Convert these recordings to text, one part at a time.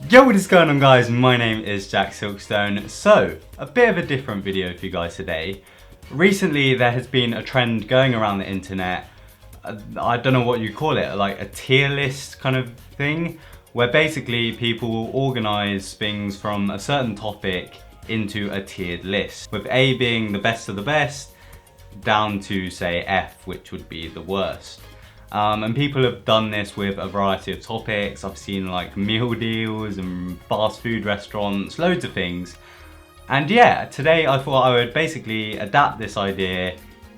Yo, what is going on guys? My name is TheJackSilkstone. So, a bit of a different video for you guys today. Recently there has been a trend going around the internet, I don't know what you call it, like a tier list kind of thing, where basically people will organise things from a certain topic into a tiered list, with A being the best of the best, down to say F, which would be the worst. And people have done this with a variety of topics. I've seen like meal deals and fast food restaurants, loads of things. And yeah, today I thought I would basically adapt this idea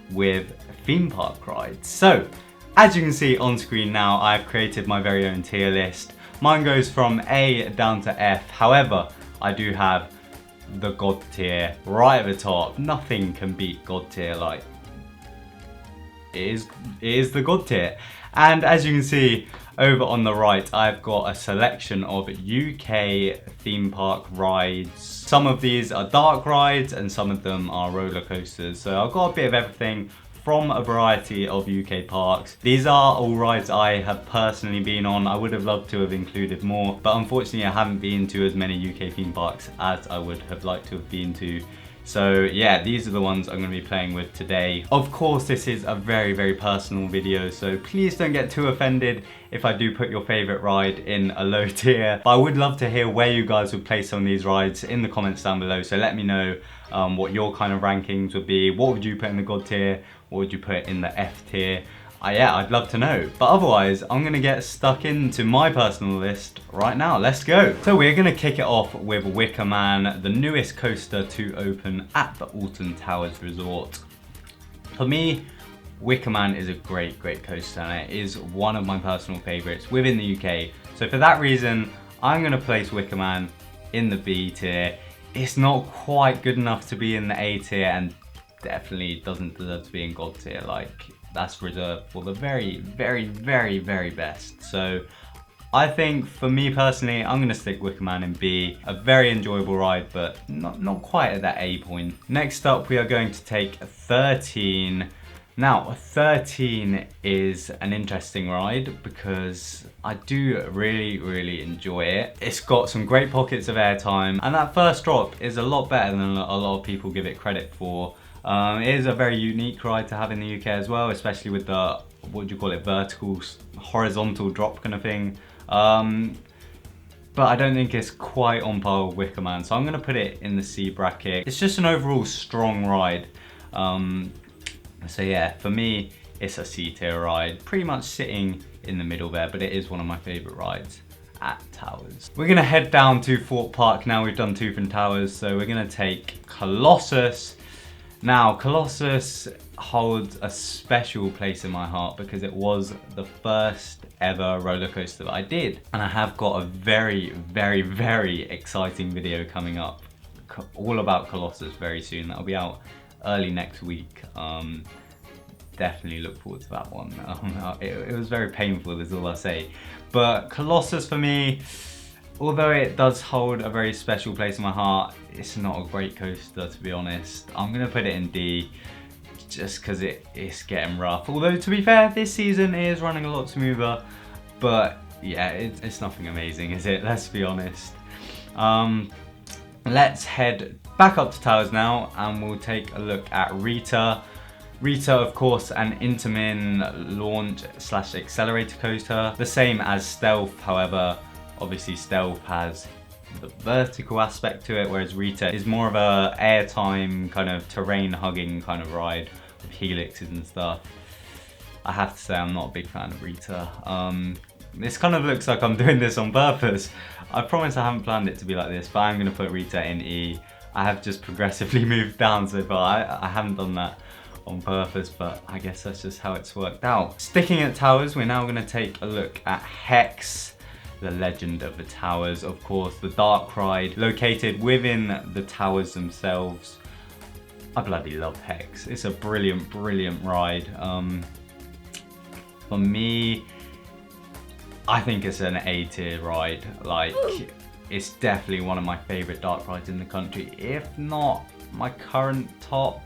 with theme park rides. So, as you can see on screen now, I've created my very own tier list. Mine goes from A down to F. However, I do have the God tier right at the top. Nothing can beat God tier, like it is the God tier. And as you can see over on the right, I've got a selection of UK theme park rides. Some of these are dark rides and some of them are roller coasters. So I've got a bit of everything from a variety of UK parks. These are all rides I have personally been on. I would have loved to have included more, but unfortunately I haven't been to as many UK theme parks as I would have liked to have been to. So yeah, these are the ones I'm going to be playing with today. Of course, this is a very, very personal video, so please don't get too offended if I do put your favourite ride in a low tier. But I would love to hear where you guys would place some of these rides in the comments down below, so let me know what your kind of rankings would be. What would you put in the God tier? What would you put in the F tier? Yeah, I'd love to know. But otherwise, I'm gonna get stuck into my personal list right now. Let's go. So we're gonna kick it off with Wicker Man, the newest coaster to open at the Alton Towers Resort. For me, Wicker Man is a great coaster, and it is one of my personal favorites within the UK. So for that reason, I'm gonna place Wicker Man in the B tier. It's not quite good enough to be in the A tier, and definitely doesn't deserve to be in God tier. Like, that's reserved for the very, very, very, very best. So I think for me personally, I'm gonna stick Wicker Man in B. A very enjoyable ride, but not quite at that A point. Next up, we are going to take 13. Now, 13 is an interesting ride because I do really enjoy it. It's got some great pockets of airtime, and that first drop is a lot better than a lot of people give it credit for. It is a very unique ride to have in the UK as well, especially with the, what do you call it, vertical, horizontal drop kind of thing. But I don't think it's quite on par with Wicker Man, so I'm going to put it in the C bracket. It's just an overall strong ride. So yeah, for me, it's a C tier ride, pretty much sitting in the middle there, but it is one of my favourite rides at Towers. We're going to head down to Thorpe Park now. We've done Tooth and Towers, so we're going to take Colossus. Now, Colossus holds a special place in my heart because it was the first ever roller coaster that I did. And I have got a very exciting video coming up all about Colossus very soon. That'll be out early next week. Definitely look forward to that one. It was very painful, is all I'll say. But Colossus for me, although it does hold a very special place in my heart, it's not a great coaster, to be honest. I'm going to put it in D just because it's getting rough. Although, to be fair, this season it is running a lot smoother. But yeah, it's nothing amazing, is it? Let's be honest. Let's head back up to Towers now, and we'll take a look at Rita. Rita, of course, an Intamin launch / accelerator coaster. The same as Stealth, however. Obviously Stealth has the vertical aspect to it, whereas Rita is more of a airtime kind of terrain hugging kind of ride with helixes and stuff. I have to say I'm not a big fan of Rita. This kind of looks like I'm doing this on purpose. I promise I haven't planned it to be like this, but I'm going to put Rita in E. I have just progressively moved down so far. I haven't done that on purpose, but I guess that's just how it's worked out. Sticking at Towers, we're now going to take a look at Hex, the Legend of the Towers. Of course, the dark ride located within the towers themselves. I bloody love Hex. It's a brilliant ride. For me, I think it's an A tier ride. Like, it's definitely one of my favorite dark rides in the country, if not my current top.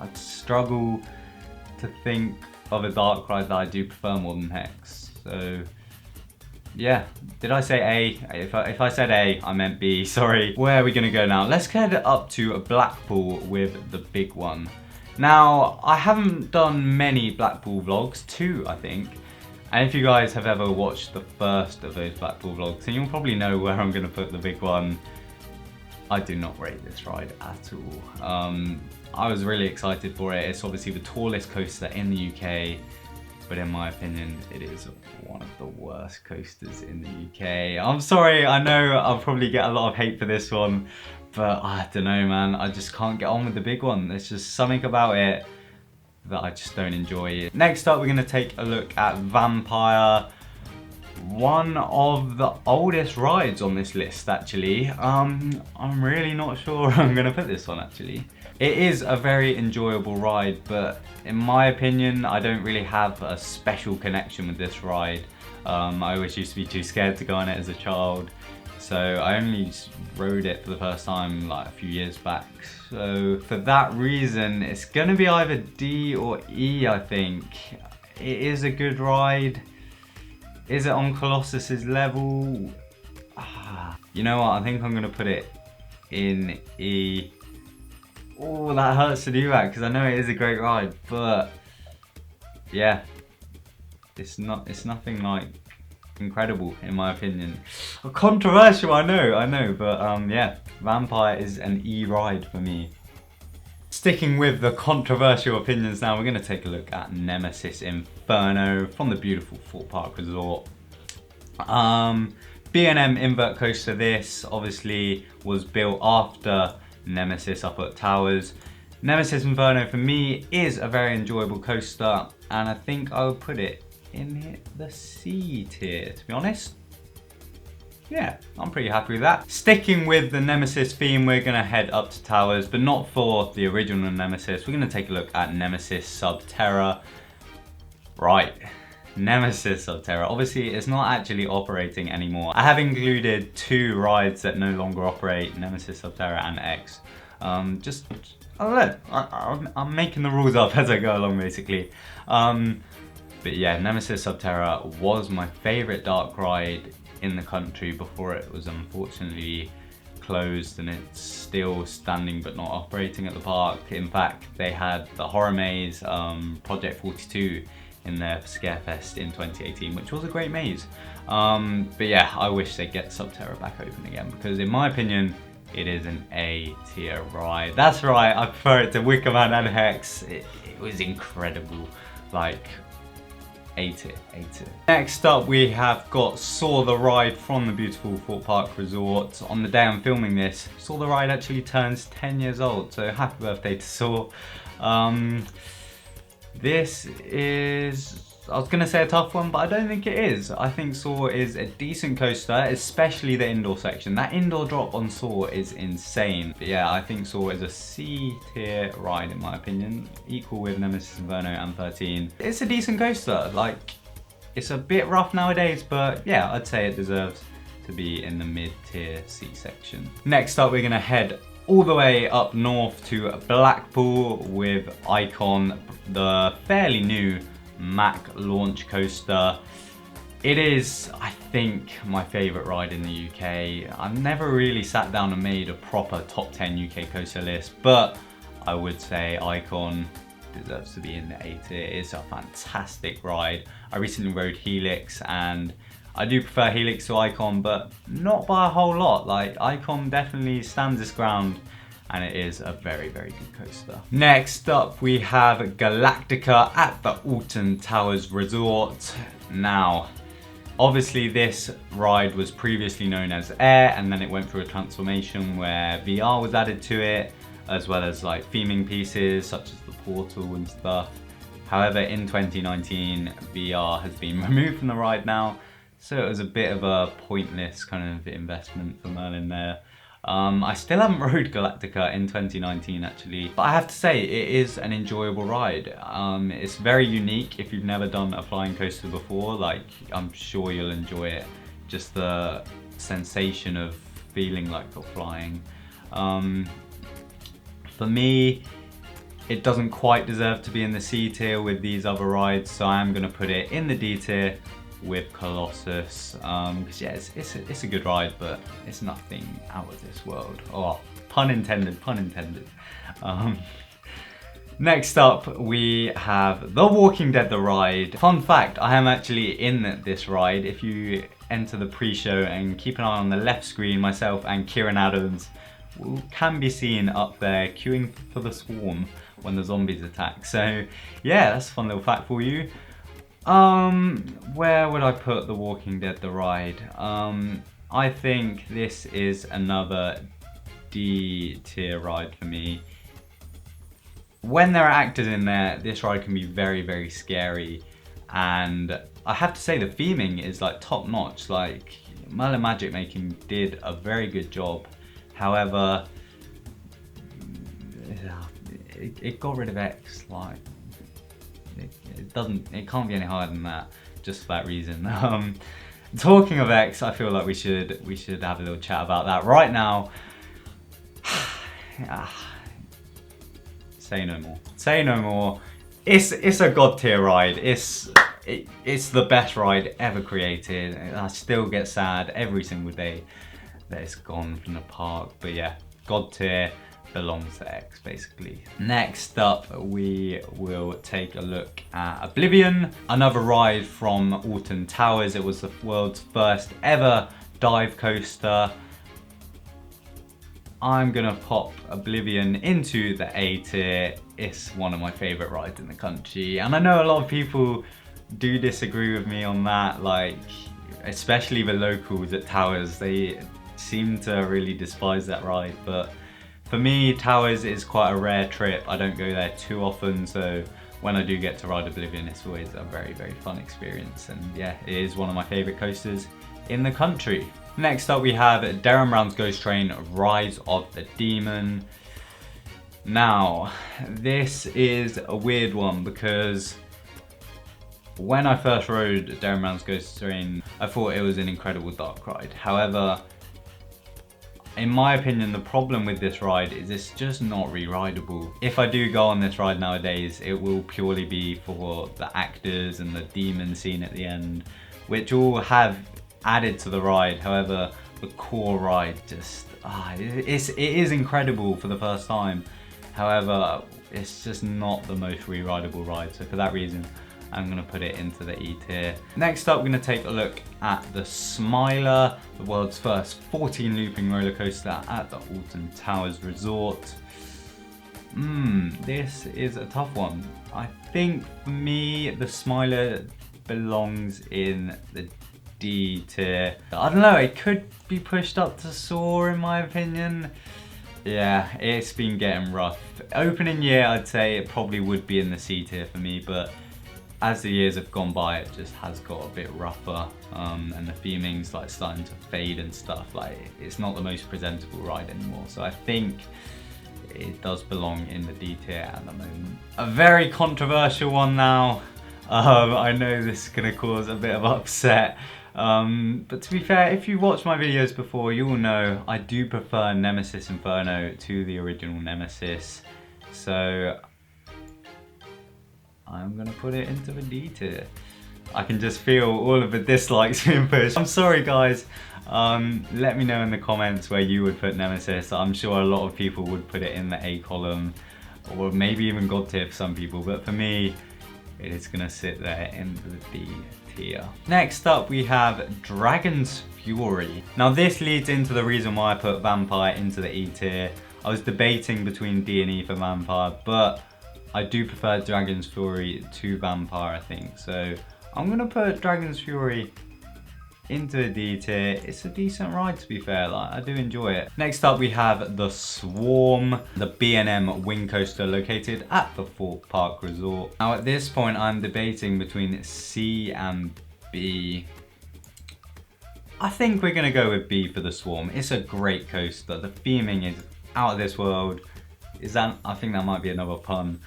I'd struggle to think of a dark ride that I do prefer more than Hex. So yeah, did I say A? If I said A, I meant B, sorry. Where are we gonna go now? Let's head up to Blackpool with the big one. Now, I haven't done many Blackpool vlogs, 2 I think. And if you guys have ever watched the first of those Blackpool vlogs, then you'll probably know where I'm gonna put the big one. I do not rate this ride at all. I was really excited for it. It's obviously the tallest coaster in the UK. But in my opinion, it is one of the worst coasters in the UK. I'm sorry, I know I'll probably get a lot of hate for this one, but I don't know, man. I just can't get on with the big one. There's just something about it that I just don't enjoy. Next up, we're gonna take a look at Vampire. One of the oldest rides on this list, actually. I'm really not sure I'm gonna put this one, actually. It is a very enjoyable ride, but in my opinion, I don't really have a special connection with this ride. I always used to be too scared to go on it as a child, so I only rode it for the first time like a few years back. So for that reason, it's gonna be either D or E, I think. It is a good ride. Is it on Colossus's level? You know what, I think I'm gonna put it in E. Oh, that hurts to do that because I know it is a great ride, but yeah, it's nothing like incredible in my opinion. Controversial, I know, but yeah, Vampire is an E ride for me. Sticking with the controversial opinions now, we're going to take a look at Nemesis Inferno from the beautiful Thorpe Park Resort. B&M invert coaster. This obviously was built after Nemesis up at Towers. Nemesis Inferno for me is a very enjoyable coaster, and I think I would put it in the C tier, to be honest. Yeah, I'm pretty happy with that. Sticking with the Nemesis theme, we're gonna head up to Towers, but not for the original Nemesis. We're gonna take a look at Nemesis Subterra. Right, Nemesis Subterra. Obviously, it's not actually operating anymore. I have included 2 rides that no longer operate, Nemesis Subterra and X. I don't know, I'm making the rules up as I go along, basically. But yeah, Nemesis Subterra was my favorite dark ride in the country before it was unfortunately closed, and it's still standing but not operating at the park. In fact, they had the Horror Maze Project 42 in their Scarefest in 2018, which was a great maze. But yeah, I wish they'd get Subterra back open again, because in my opinion, it is an A tier ride. That's right, I prefer it to Wicker Man and Hex. It was incredible, like A tier, A tier. Next up, we have got Saw the Ride from the beautiful Thorpe Park Resort. On the day I'm filming this, Saw the Ride actually turns 10 years old, so happy birthday to Saw. This is, I was gonna say a tough one, but I don't think it is. I think Saw is a decent coaster, especially the indoor section. That indoor drop on Saw is insane. But yeah, I think Saw is a C tier ride in my opinion, equal with Nemesis Inferno and 13. It's a decent coaster, like, it's a bit rough nowadays, but yeah, I'd say it deserves to be in the mid-tier C section. Next up, we're gonna head all the way up north to Blackpool with Icon, the fairly new Mack launch coaster. It is, I think, my favourite ride in the UK. I've never really sat down and made a proper top 10 UK coaster list, but I would say Icon deserves to be in the A tier. It's a fantastic ride. I recently rode Helix, and I do prefer Helix to Icon, but not by a whole lot. Like, Icon definitely stands its ground, and it is a very, very good coaster. Next up, we have Galactica at the Alton Towers Resort. Now, obviously this ride was previously known as Air, and then it went through a transformation where VR was added to it, as well as like theming pieces such as the portal and stuff. However, in 2019, VR has been removed from the ride now, so it was a bit of a pointless kind of investment for Merlin there. I still haven't rode Galactica in 2019 actually, but I have to say it is an enjoyable ride. It's very unique. If you've never done a flying coaster before, like, I'm sure you'll enjoy it. Just the sensation of feeling like you're flying. For me, it doesn't quite deserve to be in the C tier with these other rides, so I am going to put it in the D tier with Colossus, because yeah, it's a good ride, but it's nothing out of this world. Oh, pun intended, pun intended. Next up, we have The Walking Dead, the ride. Fun fact, I am actually in this ride. If you enter the pre-show and keep an eye on the left screen, myself and Kieran Adams can be seen up there queuing for the swarm when the zombies attack. So yeah, that's a fun little fact for you. Where would I put The Walking Dead, the ride? I think this is another D tier ride for me. When there are actors in there, this ride can be very, very scary. And I have to say the theming is like top notch. Like Merlin Magic Making did a very good job. However, it got rid of X. Like it can't be any higher than that, just for that reason. Talking of X, I feel like we should have a little chat about that right now. Say no more. Say no more. It's a god tier ride. It's the best ride ever created. I still get sad every single day that it's gone from the park. But yeah, god tier, belongs to X basically. Next up, we will take a look at Oblivion, another ride from Alton Towers. It was the world's first ever dive coaster. I'm gonna pop Oblivion into the A tier. It's one of my favorite rides in the country, and I know a lot of people do disagree with me on that, like especially the locals at Towers. They seem to really despise that ride, but for me, Towers is quite a rare trip. I don't go there too often, so when I do get to ride Oblivion, it's always a very, very fun experience, and yeah, it is one of my favorite coasters in the country. Next up, we have Darren Brown's Ghost Train, Rise of the Demon. Now, this is a weird one because when I first rode Darren Brown's Ghost Train, I thought it was an incredible dark ride. However, in my opinion, the problem with this ride is it's just not re-rideable. If I do go on this ride nowadays, it will purely be for the actors and the demon scene at the end, which all have added to the ride. However, the core ride just, it is incredible for the first time. However, it's just not the most re-rideable ride. So for that reason, I'm gonna put it into the E tier. Next up, we're gonna take a look at the Smiler, the world's first 14 looping roller coaster at the Alton Towers Resort. This is a tough one. I think for me, the Smiler belongs in the D tier. I don't know, it could be pushed up to Soar in my opinion. Yeah, it's been getting rough. Opening year, I'd say it probably would be in the C tier for me, but as the years have gone by, it just has got a bit rougher, and the theming's like starting to fade and stuff. Like, it's not the most presentable ride anymore. So I think it does belong in the D tier at the moment. A very controversial one now. I know this is gonna cause a bit of upset. But to be fair, if you watched my videos before, you will know I do prefer Nemesis Inferno to the original Nemesis. So I'm gonna put it into the D tier. I can just feel all of the dislikes being pushed. I'm sorry guys. Let me know in the comments where you would put Nemesis. I'm sure a lot of people would put it in the A column, or maybe even God tier for some people, but for me, it is gonna sit there in the D tier. Next up, we have Dragon's Fury. Now this leads into the reason why I put Vampire into the E tier. I was debating between D and E for Vampire, but I do prefer Dragon's Fury to Vampire, I think. So I'm gonna put Dragon's Fury into a D tier. It's a decent ride, to be fair, like, I do enjoy it. Next up, we have the Swarm, the B&M wing coaster located at the Thorpe Park Resort. Now at this point, I'm debating between C and B. I think we're gonna go with B for the Swarm. It's a great coaster. The theming is out of this world. I think that might be another pun.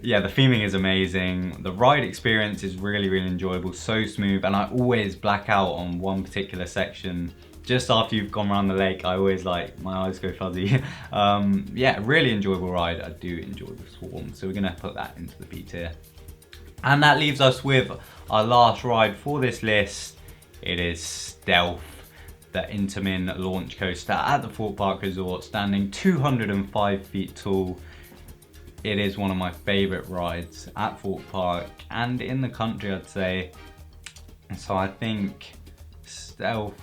Yeah, the theming is amazing. The ride experience is really, really enjoyable, so smooth, and I always black out on one particular section. Just after you've gone around the lake, I always my eyes go fuzzy. Yeah, really enjoyable ride. I do enjoy the Swarm, so we're gonna put that into the B tier. And that leaves us with our last ride for this list, it is Stealth, the Intamin launch coaster at the Thorpe Park Resort, standing 205 feet tall. It is one of my favourite rides at Thorpe Park and in the country, I'd say. So I think Stealth,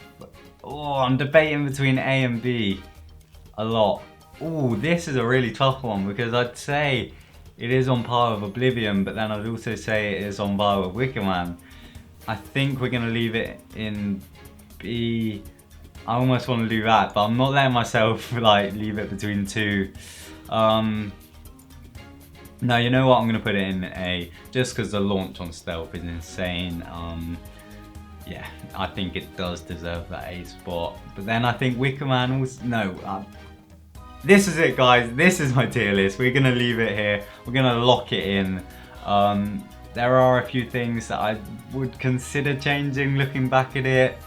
oh, I'm debating between A and B a lot. Oh, this is a really tough one because I'd say it is on par with Oblivion, but then I'd also say it is on par with Wicker Man. I think we're gonna leave it in B. I almost want to do that, but I'm not letting myself like leave it between two. No, you know what? I'm gonna put it in A, just because the launch on Stealth is insane. Yeah, I think it does deserve that A spot. But then I think Wicker Man was this is it, guys. This is my tier list. We're gonna leave it here. We're gonna lock it in. There are a few things that I would consider changing looking back at it,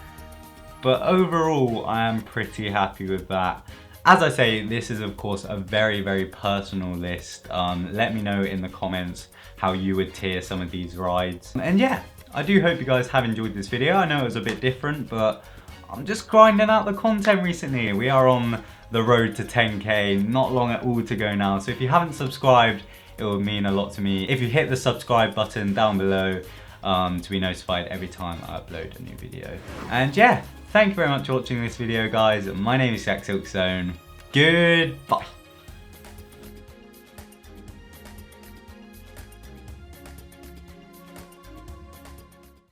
but overall I am pretty happy with that. As I say, this is of course a very, very personal list. Let me know in the comments how you would tier some of these rides. And yeah, I do hope you guys have enjoyed this video. I know it was a bit different, but I'm just grinding out the content recently. We are on the road to 10K, not long at all to go now. So if you haven't subscribed, it would mean a lot to me if you hit the subscribe button down below to be notified every time I upload a new video. And yeah, thank you very much for watching this video, guys. My name is TheJackSilkstone. Goodbye.